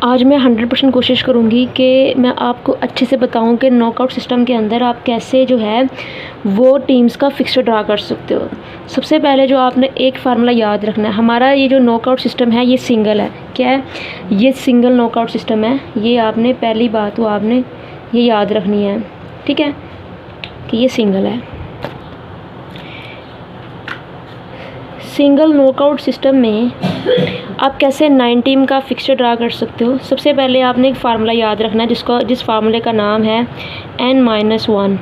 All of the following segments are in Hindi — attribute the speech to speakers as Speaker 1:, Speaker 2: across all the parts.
Speaker 1: आज मैं 100% कोशिश करूँगी कि मैं आपको अच्छे से बताऊँ कि नॉकआउट सिस्टम के अंदर आप कैसे जो है वो टीम्स का फिक्सचर ड्रा कर सकते हो। सबसे पहले जो आपने एक फार्मूला याद रखना है, हमारा ये जो नॉकआउट सिस्टम है ये सिंगल है। क्या है? ये सिंगल नॉकआउट सिस्टम है। ये आपने पहली बात तो आपने ये याद रखनी है, ठीक है, कि ये सिंगल है। सिंगल नॉकआउट सिस्टम में आप कैसे 9 टीम का फिक्सचर ड्रा कर सकते हो। सबसे पहले आपने एक फार्मूला याद रखना है जिस फार्मूले का नाम है n-1।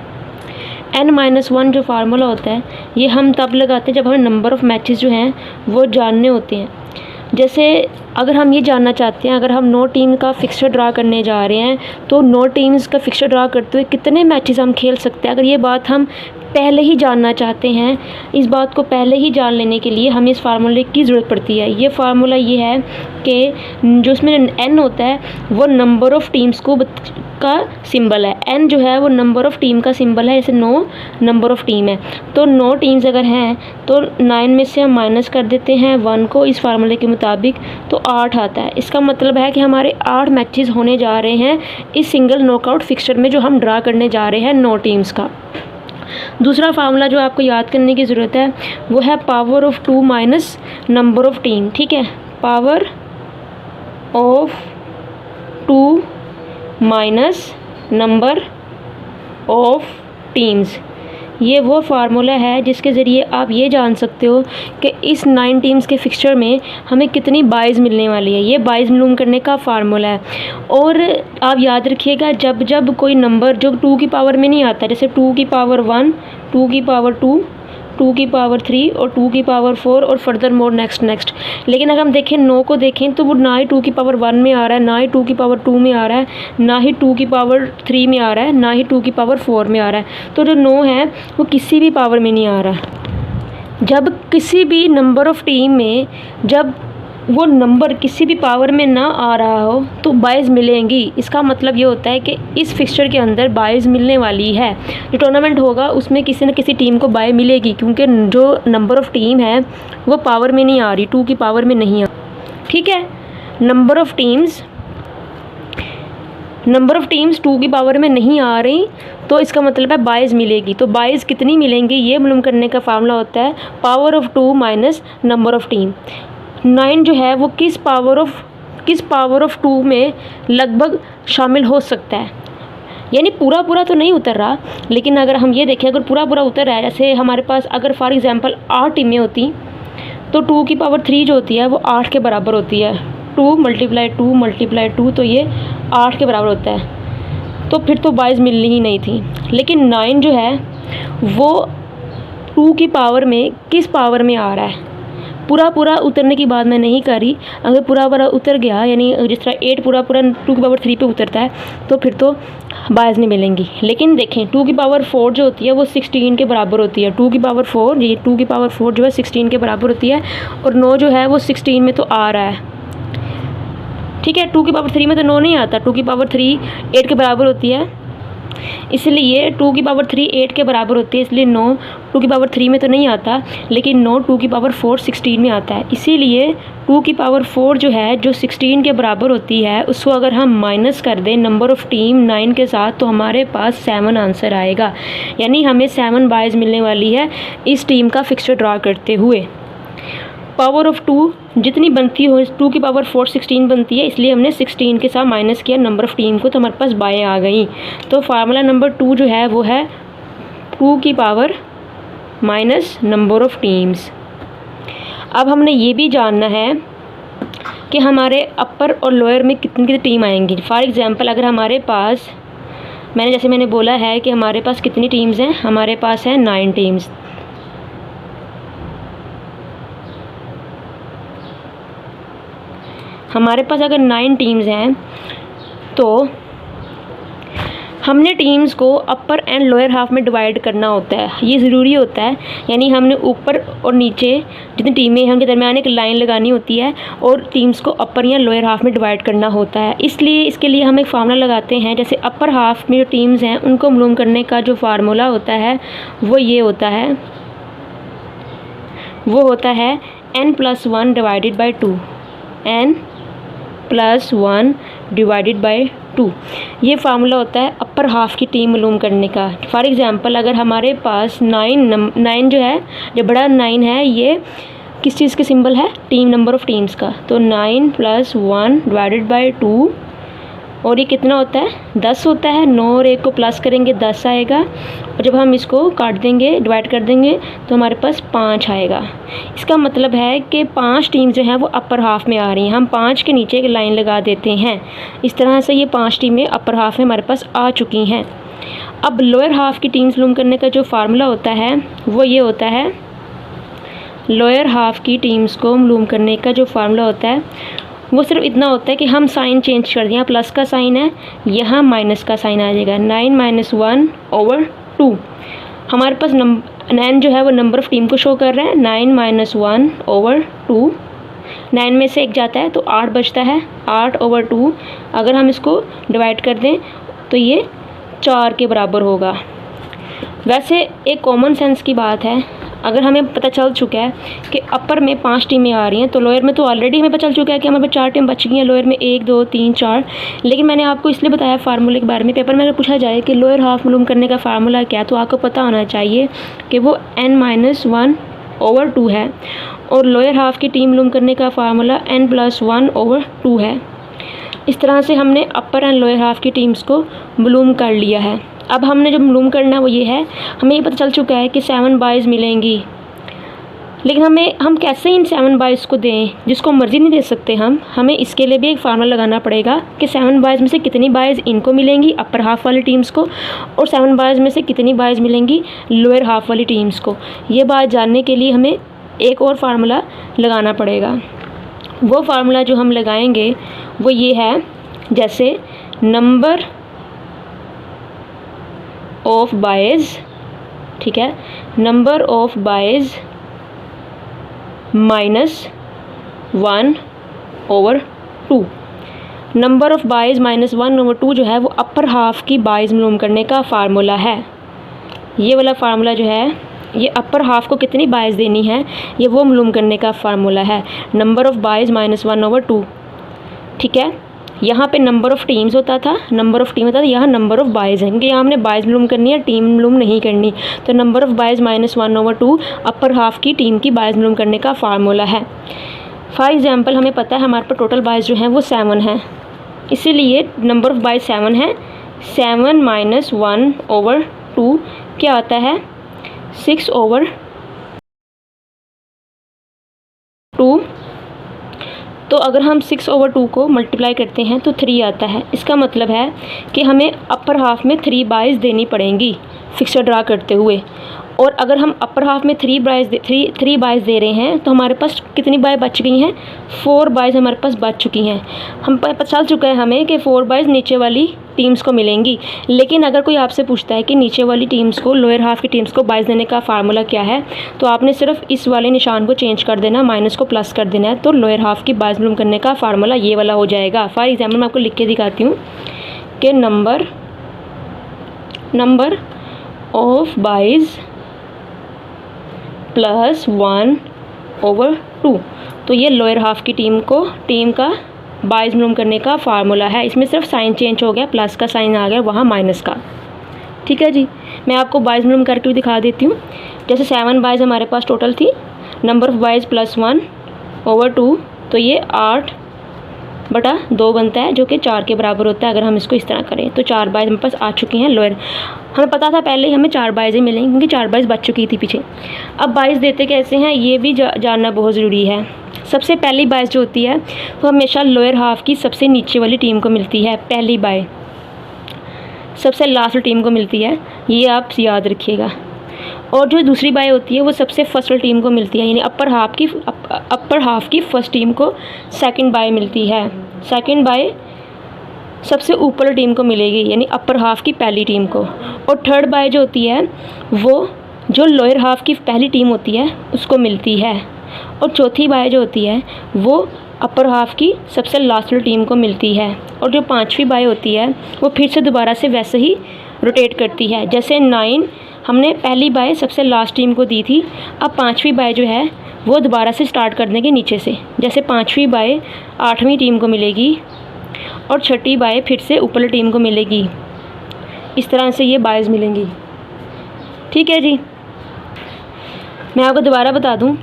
Speaker 1: n-1 जो फार्मूला होता है ये हम तब लगाते हैं जब हमें नंबर ऑफ़ मैचेस जो हैं वो जानने होते हैं। जैसे अगर हम ये जानना चाहते हैं, अगर हम 9 टीम का फिक्सचर ड्रा करने जा रहे हैं तो 9 टीम्स का फिक्सचर ड्रा करते हुए कितने मैचेस हम खेल सकते हैं, अगर ये बात हम पहले ही जानना चाहते हैं, इस बात को पहले ही जान लेने के लिए हमें इस फार्मूले की ज़रूरत पड़ती है। ये फार्मूला ये है कि जो इसमें n होता है वो नंबर ऑफ़ टीम्स का सिंबल है। n जो है वो नंबर ऑफ़ टीम का सिंबल है, जैसे 9 नंबर ऑफ़ टीम है। तो 9 टीम्स अगर हैं तो 9 में से हम माइनस कर देते हैं 1 को इस फार्मूले के मुताबिक, तो 8 आता है। इसका मतलब है कि हमारे 8 मैचेस होने जा रहे हैं इस सिंगल नॉकआउट फिक्सचर में जो हम ड्रा करने जा रहे हैं 9 टीम्स का। दूसरा फार्मूला जो आपको याद करने की ज़रूरत है वो है power of 2 minus number of team, ठीक है। Power of 2 minus number of teams, ये वो फार्मूला है जिसके ज़रिए आप ये जान सकते हो कि इस 9 टीम्स के फिक्सचर में हमें कितनी बाइज़ मिलने वाली है। ये बाइज़ मालूम करने का फार्मूला है। और आप याद रखिएगा जब जब कोई नंबर जो 2 की पावर में नहीं आता, जैसे 2 की पावर 1, 2 की पावर 2, 2 की पावर 3 और 2 की पावर 4 और फर्दर मोर नेक्स्ट। लेकिन अगर हम देखें 9 को देखें तो वो ना ही 2 की पावर 1 में आ रहा है, ना ही 2 की पावर 2 में आ रहा है, ना ही 2 की पावर 3 में आ रहा है, ना ही 2 की पावर 4 में आ रहा है। तो जो 9 है वो किसी भी पावर में नहीं आ रहा। जब किसी भी नंबर ऑफ़ टीम में जब वो नंबर किसी भी पावर में ना आ रहा हो तो बाइज़ मिलेंगी। इसका मतलब ये होता है कि इस फिक्सचर के अंदर बाइज़ मिलने वाली है। जो टूर्नामेंट होगा उसमें किसी न किसी टीम को बाय मिलेगी, क्योंकि जो नंबर ऑफ़ टीम है वो पावर में नहीं आ रही, 2 की पावर में नहीं आ रही, ठीक है। नंबर ऑफ़ टीम्स 2 की पावर में नहीं आ रही तो इसका मतलब है बाइज़ मिलेगी। तो बाइज़ कितनी मिलेंगी ये मालूम करने का फार्मूला होता है power of 2 minus number of team. 9 जो है वो किस पावर ऑफ़ 2 में लगभग शामिल हो सकता है, यानी पूरा तो नहीं उतर रहा, लेकिन अगर हम ये देखें अगर पूरा उतर रहा है, जैसे हमारे पास अगर फॉर एग्ज़ाम्पल 8 टीमें होती तो 2 की पावर 3 जो होती है वो 8 के बराबर होती है। 2 मल्टीप्लाई 2 तो ये 8 के बराबर होता है, तो फिर तो बाइज़ मिलनी ही नहीं थी। लेकिन 9 जो है वो 2 की पावर में किस पावर में आ रहा है, पूरा उतरने की बात मैं नहीं कर रही। अगर पूरा उतर गया, यानी जिस तरह 8 पूरा 2 की पावर 3 पे उतरता है तो फिर तो बाइज़ नहीं मिलेंगी। लेकिन देखें 2 की पावर 4 जो होती है वो 16 के बराबर होती है। 2 की पावर 4 जो है 16 के बराबर होती है, और 9 जो है वो 16 में तो आ रहा है, ठीक है। 2 की पावर 3 में तो 9 नहीं आता। 2 की पावर 3 8 के बराबर होती है, इसलिए 2 की पावर 3 8 के बराबर होती है, इसलिए 9 2 की पावर 3 में तो नहीं आता, लेकिन 9 2 की पावर 4 16 में आता है। इसीलिए 2 की पावर 4 जो है जो 16 के बराबर होती है उसको अगर हम माइनस कर दें नंबर ऑफ़ टीम 9 के साथ तो हमारे पास 7 आंसर आएगा, यानी हमें 7 बाइज़ मिलने वाली है इस टीम का फिक्सचर ड्रा करते हुए। पावर ऑफ़ 2 जितनी बनती हो 2 की पावर 4 16 बनती है, इसलिए हमने 16 के साथ माइनस किया नंबर ऑफ़ टीम को, तो हमारे पास बाएँ आ गई। तो फार्मूला नंबर 2 जो है वो है 2 की power minus number of teams. अब हमने ये भी जानना है कि हमारे अपर और लोअर में कितनी टीम आएंगी। फॉर एग्ज़ाम्पल अगर हमारे पास जैसे मैंने बोला है कि हमारे पास कितनी टीम्स हैं, हमारे पास है 9 टीम्स। हमारे पास अगर 9 टीम्स हैं तो हमने टीम्स को अपर एंड लोअर हाफ में डिवाइड करना होता है, ये ज़रूरी होता है। यानी हमने ऊपर और नीचे जितनी टीमें हैं उनके दरमियान एक लाइन लगानी होती है और टीम्स को अपर या लोअर हाफ में डिवाइड करना होता है। इसलिए इसके लिए हम एक फार्मूला लगाते हैं, जैसे अपर हाफ में जो टीम्स हैं उनको मालूम करने का जो फार्मूला होता है वो ये होता है, वो होता है n+1 divided by 2, n plus 1 divided by 2। ये फार्मूला होता है अपर हाफ की टीम मालूम करने का। फॉर एग्जांपल अगर हमारे पास 9 जो है, जो बड़ा 9 है, ये किस चीज़ के सिंबल है? टीम, नंबर ऑफ़ टीम्स का। तो 9 + 1 डिवाइडेड बाय 2, और ये कितना होता है? 10 होता है। 9 और 1 को प्लस करेंगे 10 आएगा, और जब हम इसको काट देंगे, डिवाइड कर देंगे, तो हमारे पास 5 आएगा। इसका मतलब है कि 5 टीम जो हैं वो अपर हाफ में आ रही हैं। हम 5 के नीचे एक लाइन लगा देते हैं। इस तरह से ये 5 टीमें अपर हाफ में हमारे पास आ चुकी हैं। अब लोअर हाफ की टीम्स मालूम करने का जो फार्मूला होता है वो ये होता है, लोअर हाफ की टीम्स को मालूम करने का जो फार्मूला होता है वो सिर्फ इतना होता है कि हम साइन चेंज कर दें। यहाँ प्लस का साइन है, यहाँ माइनस का साइन आ जाएगा। 9 - 1/2। हमारे पास 9 जो है वो नंबर ऑफ़ टीम को शो कर रहा है। 9 - 1/2, 9 में से 1 जाता है तो 8 बचता है। 8/2 अगर हम इसको डिवाइड कर दें तो ये 4 के बराबर होगा। वैसे एक कॉमन सेंस की बात है, अगर हमें पता चल चुका है कि अपर में 5 टीमें आ रही हैं तो लोअर में तो ऑलरेडी हमें पता चल चुका है कि हमारे पास 4 टीम बच गई हैं। लोअर में 1 2 3 4, लेकिन मैंने आपको इसलिए बताया फार्मूले के बारे में। पेपर में अगर पूछा जाए कि लोअर हाफ मालूम करने का फार्मूला क्या, तो आपको पता होना चाहिए कि वो n-1/2 है, और लोअर हाफ की टीम मालूम करने का फार्मूला n+1/2 है। इस तरह से हमने अपर एंड लोअर हाफ की टीम्स को मालूम कर लिया है। अब हमने जो मालूम करना है वो ये है, हमें ये पता चल चुका है कि 7 बाइज़ मिलेंगी, लेकिन हम कैसे इन 7 बाइज़ को दें? जिसको मर्ज़ी नहीं दे सकते हमें इसके लिए भी एक फार्मूला लगाना पड़ेगा कि 7 बाइज़ में से कितनी बाइज़ इनको मिलेंगी, अपर हाफ वाली टीम्स को, और 7 बाइज़ में से कितनी बाइज़ मिलेंगी लोअर हाफ वाली टीम्स को। ये बात जानने के लिए हमें एक और फार्मूला लगाना पड़ेगा। वो फार्मूला जो हम लगाएंगे वो ये है, जैसे नंबर ऑफ बाइज़, ठीक है, number of wise -1/2। Number of wise -1/2 जो है वो अपर हाफ की बाइज़ मालूम करने का फार्मूला है। ये वाला फार्मूला जो है ये अपर हाफ को कितनी बाइज़ देनी है ये वो मालूम करने का फार्मूला है। नंबर ऑफ बाइज़ -1/2, ठीक है। यहाँ पे नंबर ऑफ़ टीम्स होता था, यहाँ नंबर ऑफ़ बाइज़ है, क्योंकि यहाँ हमने बाइज़ मालूम करनी है, टीम मालूम नहीं करनी। तो number of wise -1/2 upper half की टीम की बाइज़ मालूम करने का फार्मूला है। फॉर एग्जांपल हमें पता है हमारे पास टोटल बाइज़ जो हैं वो 7 हैं, इसीलिए नंबर ऑफ़ बाइज़ 7 है। 7 - 1/2 क्या आता है? 6/2। तो अगर हम 6/2 को मल्टीप्लाई करते हैं तो 3 आता है। इसका मतलब है कि हमें अपर हाफ में 3 बाइज़ देनी पड़ेंगी फिक्सर ड्रा करते हुए, और अगर हम अपर हाफ में 3 बाइज़ दे रहे हैं तो हमारे पास कितनी बाई बच गई हैं? 4 बाइज़ हमारे पास बच चुकी हैं। हम पता चल चुका है हमें कि 4 बाइज़ नीचे वाली टीम्स को मिलेंगी। लेकिन अगर कोई आपसे पूछता है कि नीचे वाली टीम्स को, लोअर हाफ की टीम्स को बाइज़ देने का फार्मूला क्या है, तो आपने सिर्फ इस वाले निशान को चेंज कर देना, माइनस को प्लस कर देना है, तो लोअर हाफ की बाइज़ मालूम करने का फार्मूला ये वाला हो जाएगा। फॉर एग्जाम्पल मैं आपको लिख के दिखाती हूँ कि नंबर ऑफ बाइज़ +1/2। तो ये लोअर हाफ की टीम का बाइज़ मालूम करने का फार्मूला है। इसमें सिर्फ साइन चेंज हो गया, प्लस का साइन आ गया, वहाँ माइनस का। ठीक है जी, मैं आपको बाइज़ मालूम करके भी दिखा देती हूँ। जैसे 7 बाइज़ हमारे पास टोटल थी, नंबर ऑफ़ बाइज़ +1/2, तो ये 8/2 बनता है, जो कि 4 के बराबर होता है। अगर हम इसको इस तरह करें तो 4 बाइज़ हमारे पास आ चुकी हैं लोअर। हमें पता था पहले ही हमें 4 बाइज़ें मिलेंगी, क्योंकि 4 बाइज़ बच चुकी थी पीछे। अब बाइज़ देते कैसे हैं ये भी जानना बहुत ज़रूरी है। सबसे पहली बाइज़ जो होती है वो हमेशा लोअर हाफ की सबसे नीचे वाली टीम को मिलती है। पहली बाई सबसे लास्ट टीम को मिलती है, ये आप याद रखिएगा। और जो दूसरी बाई होती है वो सबसे फर्स्ट टीम को मिलती है, यानी अपर हाफ की फर्स्ट टीम को सेकंड बाई मिलती है। सेकंड बाई सबसे ऊपर टीम को मिलेगी, यानी अपर हाफ की पहली टीम को। और थर्ड बाई जो होती है वो जो लोअर हाफ की पहली टीम होती है उसको मिलती है। और चौथी बाई जो होती है वो अपर हाफ की सबसे लास्ट टीम को मिलती है। और जो पांचवी बाई होती है वो फिर से दोबारा से वैसे ही रोटेट करती है। जैसे 9 हमने पहली बाय सबसे लास्ट टीम को दी थी, अब 5वीं बाय जो है वो दोबारा से स्टार्ट कर देंगे नीचे से। जैसे 5वीं बाय 8वीं टीम को मिलेगी और 6ठी बाय फिर से ऊपरली टीम को मिलेगी। इस तरह से ये बायज़ मिलेंगी। ठीक है जी, मैं आपको दोबारा बता दूं,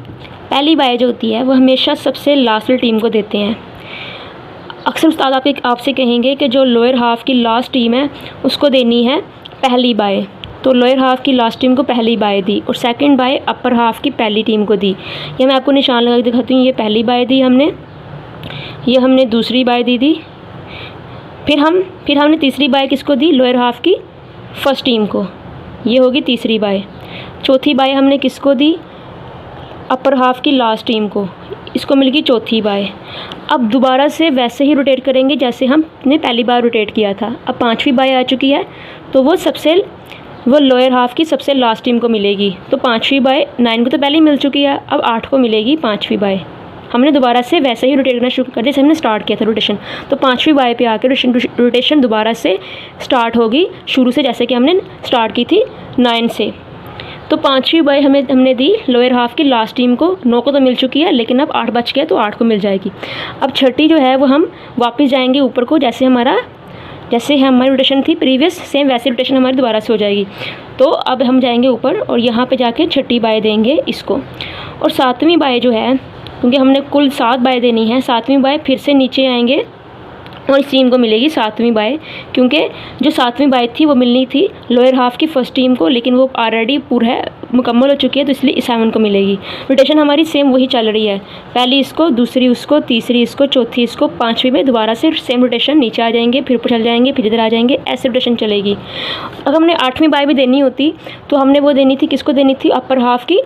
Speaker 1: पहली बाय जो होती है वो हमेशा सबसे लास्ट वाली टीम को देते हैं। अक्सर उस्ताद आपसे कहेंगे कि जो लोअर हाफ की लास्ट टीम है उसको देनी है पहली बाय, तो लोअर हाफ की लास्ट टीम को पहली बाय दी और सेकंड बाय अपर हाफ की पहली टीम को दी। ये मैं आपको निशान लगा के दिखाती हूँ। ये पहली बाय दी हमने, ये हमने दूसरी बाय दी थी, फिर हमने तीसरी बाय किसको दी? लोअर हाफ की फर्स्ट टीम को, ये होगी तीसरी बाय। चौथी बाय हमने किसको दी? अपर हाफ की लास्ट टीम को, इसको मिलेगी चौथी बाय। अब दोबारा से वैसे ही रोटेट करेंगे जैसे हमने पहली बार रोटेट किया था। अब 5वीं बाय आ चुकी है तो वो लोअर हाफ की सबसे लास्ट टीम को मिलेगी। तो 5वीं बाय 9 को तो पहले ही मिल चुकी है, अब 8 को मिलेगी 5वीं बाय। हमने दोबारा से वैसे ही रोटेट करना शुरू कर दिया जैसे हमने स्टार्ट किया था रोटेशन। तो 5वीं बाय पे आकर रोटेशन दोबारा से स्टार्ट होगी शुरू से, जैसे कि हमने स्टार्ट की थी 9 से। तो 5वीं बाय हमने दी लोअर हाफ की लास्ट टीम को। 9 को तो मिल चुकी है लेकिन अब 8 बच गया तो 8 को मिल जाएगी। अब 6ठी जो है वो हम वापस जाएंगे ऊपर को, जैसे हमारी रोटेशन थी प्रीवियस, सेम वैसी रोटेशन हमारी दोबारा से हो जाएगी। तो अब हम जाएंगे ऊपर और यहाँ पे जाके 6ठी बाय देंगे इसको। और 7वीं बाय जो है, क्योंकि हमने कुल 7 बाय देनी है, 7वीं बाय फिर से नीचे आएंगे और इस टीम को मिलेगी 7वीं बाय, क्योंकि जो 7वीं बाय थी वो मिलनी थी लोअर हाफ की फर्स्ट टीम को, लेकिन वो ऑलरेडी मुकम्मल हो चुकी है तो इसलिए 7 को मिलेगी। रोटेशन हमारी सेम वही चल रही है, पहली इसको, दूसरी उसको, तीसरी इसको, चौथी इसको, 5वीं में दोबारा से सेम रोटेशन, नीचे आ जाएंगे, फिर ऊपर चल जाएंगे, फिर इधर आ जाएंगे, ऐसे रोटेशन चलेगी। अगर हमने 8वीं बाय भी देनी होती तो हमने वो देनी थी, किसको देनी थी? अपर हाफ की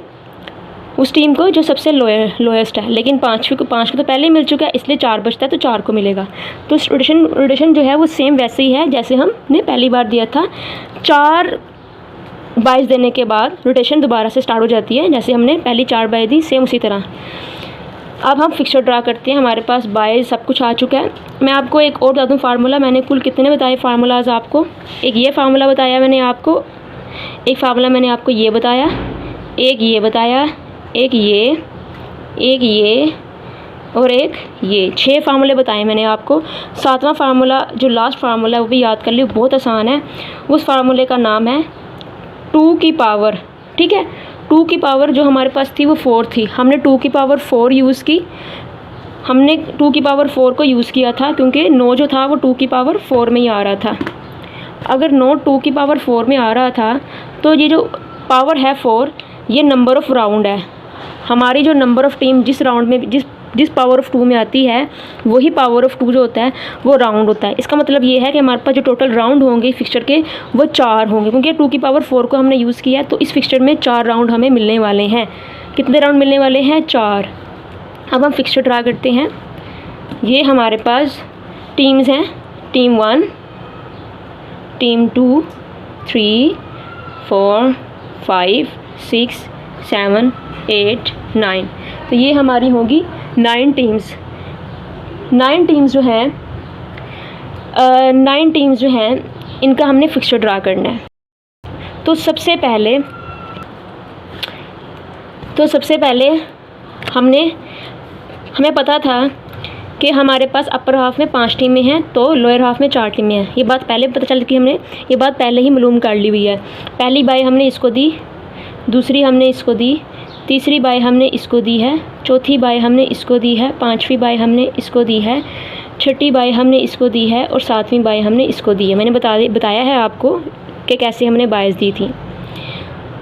Speaker 1: उस टीम को जो सबसे लोएस्ट है, लेकिन 5 को तो पहले ही मिल चुका है इसलिए 4 बचता है तो 4 को मिलेगा। तो रोटेशन जो है वो सेम वैसे ही है जैसे हमने पहली बार दिया था। 4 बायस देने के बाद रोटेशन दोबारा से स्टार्ट हो जाती है, जैसे हमने पहली 4 बाय दी सेम उसी तरह। अब हम फिक्सर ड्रा करते हैं, हमारे पास बाय सब कुछ आ चुका है। मैं आपको एक और बता दूँ फार्मूला, मैंने कुल कितने बताए फार्मूलाज आपको? एक ये फार्मूला बताया मैंने आपको, एक फार्मूला मैंने आपको ये बताया, एक ये बताया, एक ये और एक ये, 6 फार्मूले बताए मैंने आपको। 7वां फार्मूला जो लास्ट फार्मूला है वो भी याद कर लियो, बहुत आसान है। उस फार्मूले का नाम है 2 की पावर। ठीक है, 2 की पावर जो हमारे पास थी वो 4 थी, हमने 2 की पावर 4 यूज़ की। हमने 2 की पावर 4 को यूज़ किया था क्योंकि 9 जो था वो 2 की पावर 4 में ही आ रहा था। अगर 9 2 की पावर 4 में आ रहा था तो ये जो पावर है 4, ये नंबर ऑफ़ राउंड है। हमारी जो नंबर ऑफ़ टीम जिस राउंड में जिस पावर ऑफ़ 2 में आती है वही पावर ऑफ़ 2 जो होता है वो राउंड होता है। इसका मतलब ये है कि हमारे पास जो टोटल राउंड होंगे फिक्सचर के वो 4 होंगे, क्योंकि 2 की पावर 4 को हमने यूज़ किया है तो इस फिक्सचर में 4 राउंड हमें मिलने वाले हैं। कितने राउंड मिलने वाले हैं? 4। अब हम फिक्सचर ड्रा करते हैं। ये हमारे पास टीम्स हैं, टीम 1, टीम 2, 3, 4, 5, 6, 7, 8, 9। तो ये हमारी होगी 9 टीम्स। 9 टीम्स जो हैं 9 टीम्स जो हैं इनका हमने फिक्सचर ड्रा करना है। तो सबसे पहले हमें पता था कि हमारे पास अपर हाफ में 5 टीमें हैं तो लोअर हाफ में 4 टीमें हैं। ये बात पहले पता चल कि हमने ये बात पहले ही मालूम कर ली हुई है। पहली बाय हमने इसको दी, दूसरी हमने इसको दी, तीसरी बाय हमने इसको दी है, चौथी बाय हमने इसको दी है, 5वीं बाय हमने इसको दी है, 6ठी बाय हमने इसको दी है और 7वीं बाय हमने इसको दी है। मैंने बताया है आपको कि कैसे हमने बायस दी थी।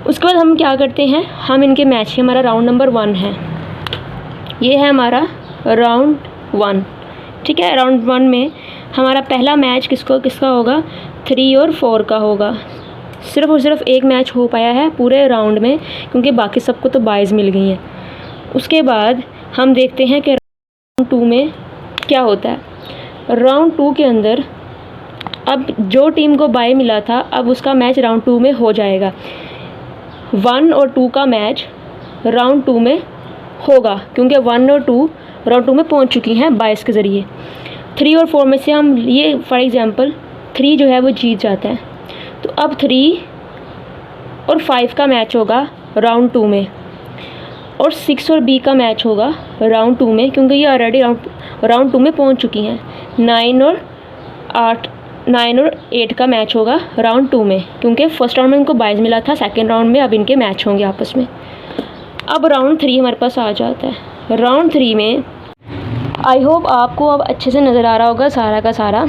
Speaker 1: उसके बाद हम क्या करते हैं, हम इनके मैच, हमारा राउंड नंबर 1 है, ये है हमारा राउंड 1। ठीक है, राउंड 1 में हमारा पहला मैच किसका होगा? 3 और 4 का होगा। सिर्फ़ और सिर्फ एक मैच हो पाया है पूरे राउंड में, क्योंकि बाकी सबको तो बायस मिल गई हैं। उसके बाद हम देखते हैं कि राउंड 2 में क्या होता है। राउंड 2 के अंदर अब जो टीम को बाय मिला था अब उसका मैच राउंड 2 में हो जाएगा। 1 और 2 का मैच राउंड 2 में होगा, क्योंकि 1 और 2 राउंड 2 में पहुंच चुकी हैं बायस के ज़रिए। 3 और 4 में से हम ये फॉर एग्ज़ाम्पल 3 जो है वो जीत जाता है, तो अब 3 और 5 का मैच होगा राउंड 2 में, और 6 और B का मैच होगा राउंड 2 में, क्योंकि ये ऑलरेडी राउंड 2 में पहुंच चुकी हैं। 9 और 8 का मैच होगा राउंड 2 में, क्योंकि फर्स्ट राउंड में इनको 22 मिला था, सेकेंड राउंड में अब इनके मैच होंगे आपस में। अब राउंड 3 हमारे पास आ जाता है। राउंड 3 में आई होप आपको अब अच्छे से नज़र आ रहा होगा सारा का सारा।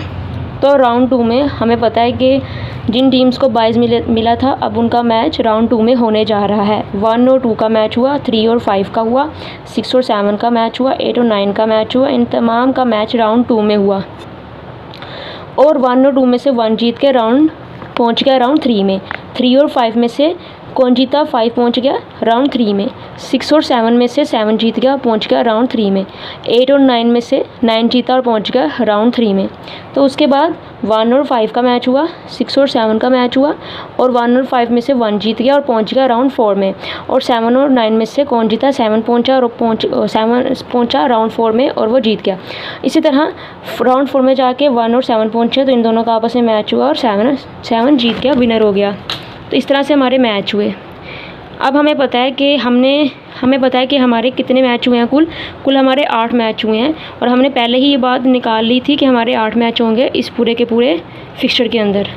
Speaker 1: तो राउंड 2 में हमें पता है कि जिन टीम्स को 22 मिला था, अब उनका मैच राउंड 2 में होने जा रहा है। 1 और 2 का मैच हुआ, 3 और 5 का हुआ, 6 और 7 का मैच हुआ, 8 और 9 का मैच हुआ। इन तमाम का मैच राउंड 2 में हुआ, और 1 और 2 में से 1 जीत के पहुंच गया राउंड 3 में। 3 और 5 में से कौन जीता? 5 पहुंच गया राउंड 3 में। 6 और 7 में से 7 जीत गया, पहुंच गया राउंड 3 में। 8 और 9 में से 9 जीता और पहुंच गया राउंड 3 में। तो उसके बाद 1 और 5 का मैच हुआ, 6 और 7 का मैच हुआ, और 1 और 5 में से 1 जीत गया और पहुंच गया राउंड 4 में। और 7 और 9 में से कौन जीता? 7 पहुंचा, और 7 पहुंचा राउंड 4 में और वो जीत गया। इसी तरह राउंड 4 में जाके 1 और 7 पहुंचे, तो इन दोनों का आपस में मैच हुआ और 7 जीत गया, विनर हो गया। तो इस तरह से हमारे मैच हुए। अब हमें पता है कि हमारे कितने मैच हुए हैं। कुल हमारे 8 मैच हुए हैं, और हमने पहले ही ये बात निकाल ली थी कि हमारे 8 मैच होंगे इस पूरे के पूरे फिक्सचर के अंदर।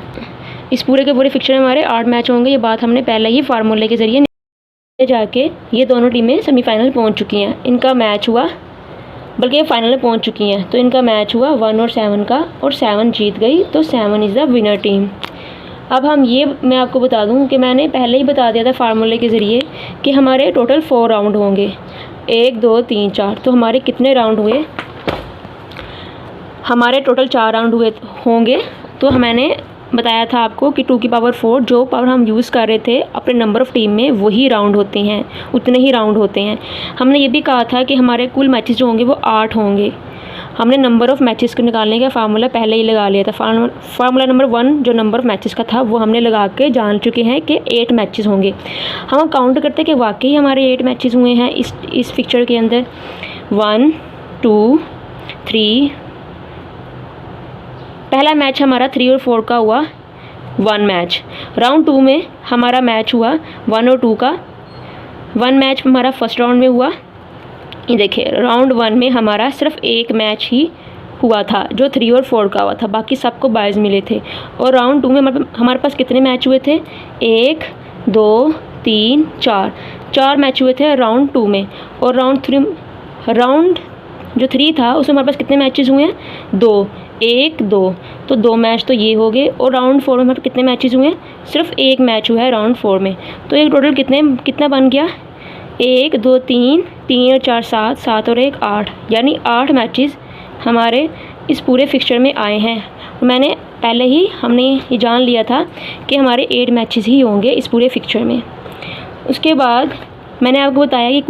Speaker 1: इस पूरे के पूरे फिक्सचर में हमारे 8 मैच होंगे, ये बात हमने पहले ही फार्मूले के ज़रिए जाके ये दोनों टीमें सेमीफाइनल पहुँच चुकी हैं। इनका मैच हुआ, बल्कि ये फाइनल में पहुँच चुकी हैं। तो इनका मैच हुआ 1 और 7 का, और 7 जीत गई, तो 7 इज़ द विनर टीम। अब मैं आपको बता दूं कि मैंने पहले ही बता दिया था फार्मूले के ज़रिए कि हमारे टोटल 4 राउंड होंगे। 1 2 3 4। तो हमारे कितने राउंड हुए? हमारे टोटल 4 राउंड होंगे। तो मैंने बताया था आपको कि 2 की पावर 4 जो पावर हम यूज़ कर रहे थे अपने नंबर ऑफ़ टीम में, वही राउंड होते हैं, उतने ही राउंड होते हैं। हमने ये भी कहा था कि हमारे कुल मैचेस जो होंगे वो 8 होंगे। हमने नंबर ऑफ़ मैचेस को निकालने का फार्मूला पहले ही लगा लिया था। फार्मूला नंबर 1 जो नंबर ऑफ़ मैचेस का था वो हमने लगा के जान चुके हैं कि 8 मैचेस होंगे। हम काउंट करते हैं कि वाकई हमारे 8 मैचेस हुए हैं इस पिक्चर के अंदर। 1 2 3। पहला मैच हमारा 3 और 4 का हुआ 1 मैच। राउंड 2 में हमारा मैच हुआ 1 और 2 का। 1 मैच हमारा फर्स्ट राउंड में हुआ। ये देखिए, राउंड 1 में हमारा सिर्फ 1 मैच ही हुआ था जो 3 और 4 का हुआ था, बाकी सबको 22 मिले थे। और राउंड 2 में हमारे पास कितने मैच हुए थे? 1 2 3 4 मैच हुए थे राउंड 2 में। और राउंड जो 3 था उसमें हमारे पास कितने मैचेस हुए हैं? 2 1 2। तो 2 मैच तो ये हो गए। और राउंड 4 में हमारे पास कितने मैचेस हुए हैं? सिर्फ 1 मैच हुआ है राउंड 4 में। तो एक टोटल कितना बन गया? 1 2 3 3 और 4 7 7 और 1 8, यानी 8 मैचेस हमारे इस पूरे फिक्सचर में आए हैं। हमने ये जान लिया था कि हमारे 8 मैचेस ही होंगे इस पूरे फिक्सचर में। उसके बाद मैंने आपको बताया कि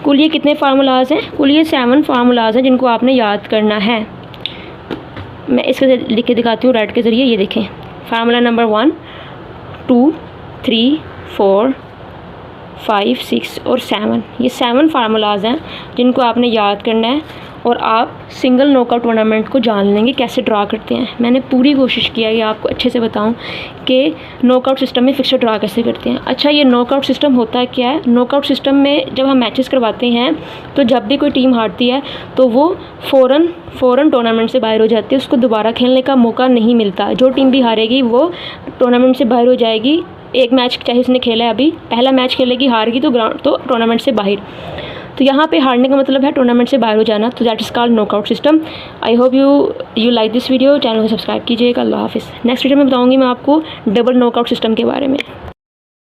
Speaker 1: कुल ये कितने फार्मूलाज हैं? कुल ये 7 फार्मूलाज हैं जिनको आपने याद करना है। मैं इसके लिख के दिखाती हूँ रेड के ज़रिए। ये देखें, फार्मूला नंबर 1 2 3 4 5 6 और 7, ये 7 फार्मूलाज हैं जिनको आपने याद करना है, और आप सिंगल नॉकआउट टूर्नामेंट को जान लेंगे कैसे ड्रा करते हैं। मैंने पूरी कोशिश किया है कि आपको अच्छे से बताऊं कि नॉकआउट सिस्टम में फिक्सर ड्रा कैसे करते हैं। अच्छा, ये नॉकआउट सिस्टम होता क्या है? नॉकआउट सिस्टम में जब हम मैचेस करवाते हैं तो जब भी कोई टीम हारती है तो वो फ़ौरन टूर्नामेंट से बाहर हो जाती है, उसको दोबारा खेलने का मौका नहीं मिलता। जो टीम भी हारेगी वो टूर्नामेंट से बाहर हो जाएगी। एक मैच चाहे उसने खेला है, अभी पहला मैच खेलेगी, हार गई तो टूर्नामेंट से बाहर। तो यहाँ पे हारने का मतलब है टूर्नामेंट से बाहर हो जाना। तो that is called knockout system. I hope you like this video. Channel को सब्सक्राइब कीजिएगा। अल्लाह हाफिज़। नेक्स्ट वीडियो में बताऊँगी मैं आपको डबल नॉकआउट सिस्टम के बारे में।